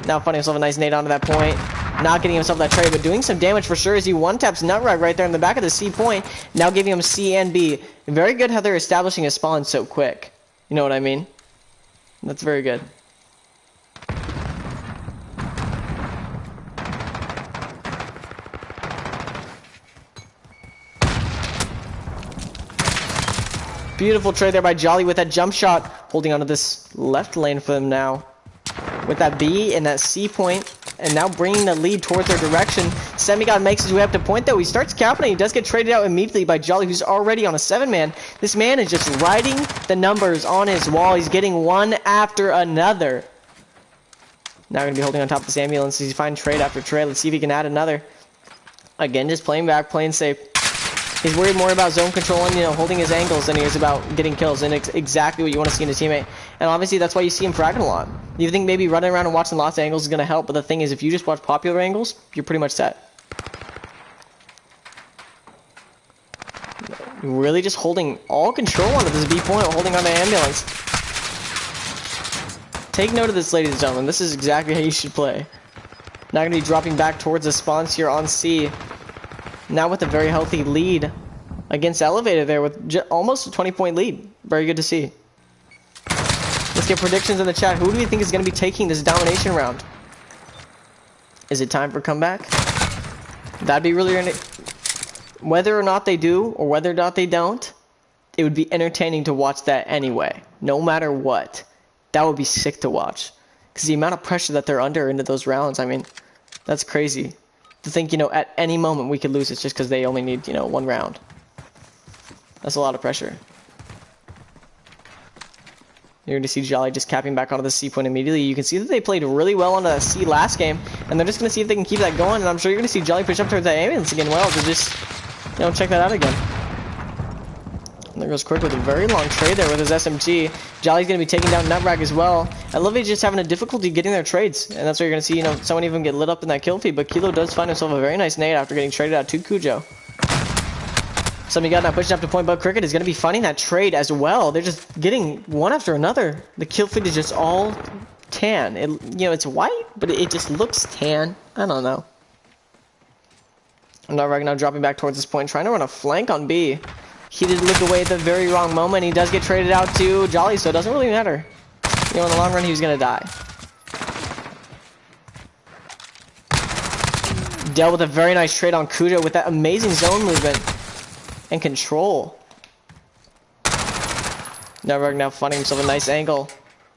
Now finding himself a nice nade onto that point. Not getting himself that trade, but doing some damage for sure as he one-taps Nutrag right there in the back of the C point. Now giving him C and B. Very good how they're establishing a spawn so quick. You know what I mean? That's very good. Beautiful trade there by Jolly with that jump shot. Holding onto this left lane for them now. With that B and that C point. And now bringing the lead towards their direction. Semigod makes his way up to point though. He starts capping. He does get traded out immediately by Jolly, who's already on a 7-man. This man is just writing the numbers on his wall. He's getting one after another. Now going to be holding on top of this ambulance. He's finding trade after trade. Let's see if he can add another. Again, just playing back, playing safe. He's worried more about zone control and, you know, holding his angles than he is about getting kills. And it's exactly what you want to see in a teammate. And obviously, that's why you see him fragging a lot. You think maybe running around and watching lots of angles is going to help. But the thing is, if you just watch popular angles, you're pretty much set. Really just holding all control onto this B point, holding on the ambulance. Take note of this, ladies and gentlemen. This is exactly how you should play. Now going to be dropping back towards the spawns here on C. Now with a very healthy lead against Elevated there with almost a 20-point lead. Very good to see. Let's get predictions in the chat. Who do you think is going to be taking this domination round? Is it time for comeback? That'd be really... Whether or not they do or whether or not they don't, it would be entertaining to watch that anyway. No matter what. That would be sick to watch. Because the amount of pressure that they're under into those rounds, I mean, that's crazy. To think, you know, at any moment we could lose it just because they only need, you know, one round. That's a lot of pressure. You're going to see Jolly just capping back onto the C point immediately. You can see that they played really well on the C last game, and they're just going to see if they can keep that going, and I'm sure you're going to see Jolly push up towards that ambulance again well to just, you know, check that out again. And there goes Quick with a very long trade there with his SMG. Jolly's going to be taking down Nutrag as well. Elevate just having a difficulty getting their trades. And that's where you're going to see, you know, someone even get lit up in that kill feed. But Kilo does find himself a very nice nade after getting traded out to Cujo. Somebody got now pushing up to point, but Cricket is going to be finding that trade as well. They're just getting one after another. The kill feed is just all tan. It, you know, it's white, but it just looks tan. I don't know. Nutrag now dropping back towards this point, trying to run a flank on B. He did look away at the very wrong moment. He does get traded out to Jolly, so it doesn't really matter. You know, in the long run, he was going to die. Dealt with a very nice trade on Kudo with that amazing zone movement and control. Nutrag now finding himself a nice angle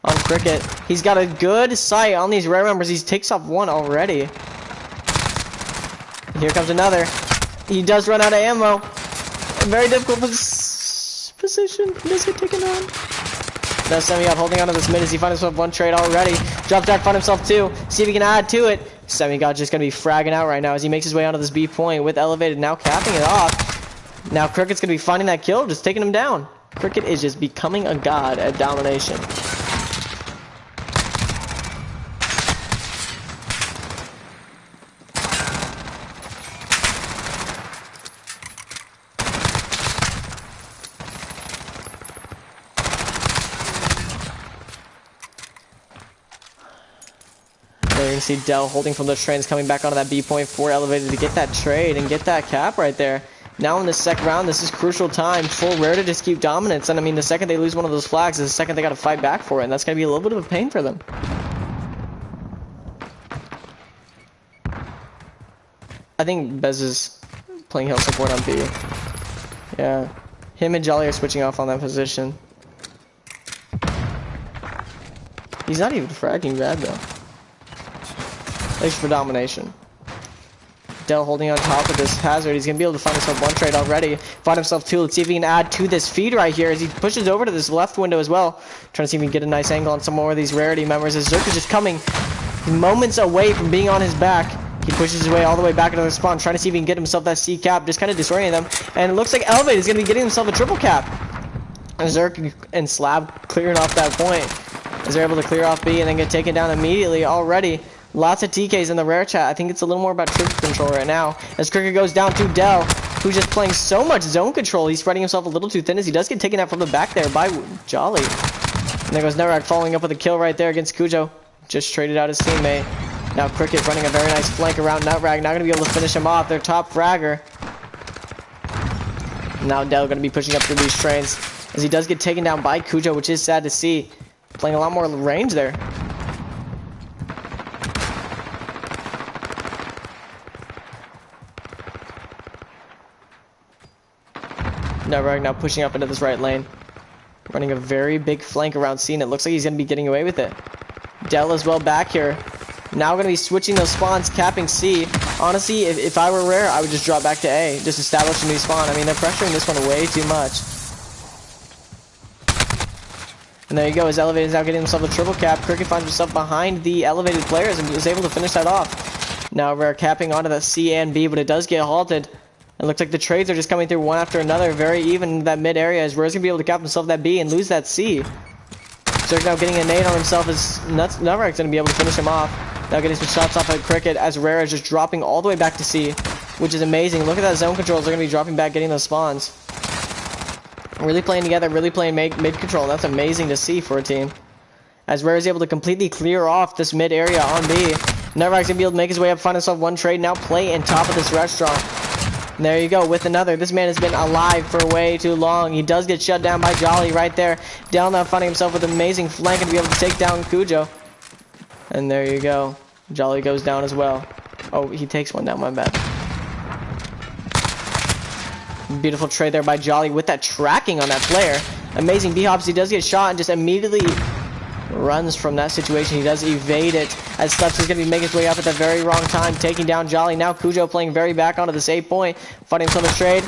on Cricket. He's got a good sight on these rare members. He takes off one already. Here comes another. He does run out of ammo. A very difficult position. He does get taken on. Now Semigod holding on to this mid as he finds himself one trade already. Drop Jack found himself two. See if he can add to it. Semigod just going to be fragging out right now as he makes his way onto this B point with Elevated now capping it off. Now Cricket's going to be finding that kill, just taking him down. Cricket is just becoming a god at domination. You can see Dell holding from those trains coming back onto that B point for Elevated to get that trade and get that cap right there. Now in this second round, this is crucial time for Rair to just keep dominance. And I mean, the second they lose one of those flags is the second they got to fight back for it. And that's going to be a little bit of a pain for them. I think Bez is playing health support on B. Yeah. Him and Jolly are switching off on that position. He's not even fragging bad though. At least for domination. Dell holding on top of this hazard. He's going to be able to find himself one trade already. Find himself two. Let's see if he can add to this feed right here as he pushes over to this left window as well. Trying to see if he can get a nice angle on some more of these Rarity members. As Zerk is just coming moments away from being on his back. He pushes his way all the way back into the spawn. Trying to see if he can get himself that C cap. Just kind of disorienting them. And it looks like Elevate is going to be getting himself a triple cap. And Zerk and Slab clearing off that point. As they're able to clear off B and then get taken down immediately already. Lots of TKs in the Rare chat. I think it's a little more about trigger control right now. As Cricket goes down to Dell, who's just playing so much zone control. He's spreading himself a little too thin as he does get taken out from the back there by Jolly. And there goes Nutrag following up with a kill right there against Cujo. Just traded out his teammate. Now Cricket running a very nice flank around Nutrag. Not going to be able to finish him off. Their top fragger. Now Dell going to be pushing up through these trains. As he does get taken down by Cujo, which is sad to see. Playing a lot more range there. Nutrag now pushing up into this right lane. Running a very big flank around C, and it looks like he's going to be getting away with it. Dell as well back here. Now going to be switching those spawns, capping C. Honestly, if I were Rare, I would just drop back to A. Just establish a new spawn. I mean, they're pressuring this one way too much. And there you go. His elevator is now getting himself a triple cap. Cricket finds himself behind the elevated players and is able to finish that off. Now Rare capping onto the C and B, but it does get halted. It looks like the trades are just coming through one after another. Very even in that mid area as Rare's going to be able to cap himself that B and lose that C. So now getting a nade on himself is Nutreg's going to be able to finish him off. Now getting some shots off at Cricket as Rare is just dropping all the way back to C, which is amazing. Look at that zone controls. They're going to be dropping back, getting those spawns. Really playing together, really playing mid control. That's amazing to see for a team. As Rare is able to completely clear off this mid area on B. Nutreg's going to be able to make his way up, find himself one trade. Now play in top of this restaurant. And there you go with another. This man has been alive for way too long. He does get shut down by Jolly right there. Down now finding himself with an amazing flank and to be able to take down Cujo. And there you go. Jolly goes down as well. Oh, he takes one down, my bad. Beautiful trade there by Jolly with that tracking on that player. Amazing B-hops. He does get shot and just immediately runs from that situation. He does evade it as Steps is going to be making his way up at the very wrong time, taking down Jolly. Now Cujo playing very back onto this 8-point, fighting himself a trade.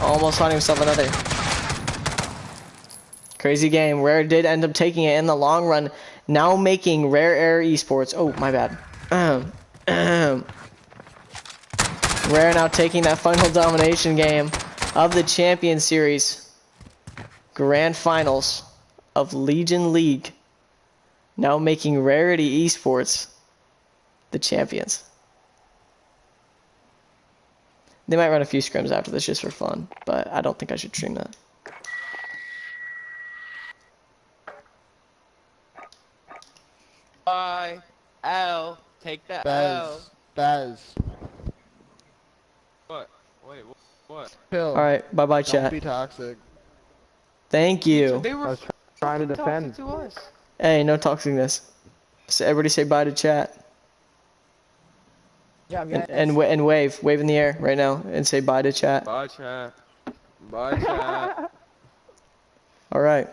Almost finding himself another. Crazy game. Rare did end up taking it in the long run. Now making Rare Esports. Oh, my bad. Rare now taking that final domination game of the Champion Series. Grand Finals of Legion League. Now making Rarity Esports the champions. They might run a few scrims after this just for fun, but I don't think I should stream that. L, take that L. Baz. What? Wait, what? Pill. Alright, bye-bye Don't chat. be toxic. Thank you. They were Trying to defend. to us. Hey, no toxicness. So everybody say bye to chat. Good job, guys. And wave. Wave in the air right now and say bye to chat. Bye, chat. Bye, chat. Alright.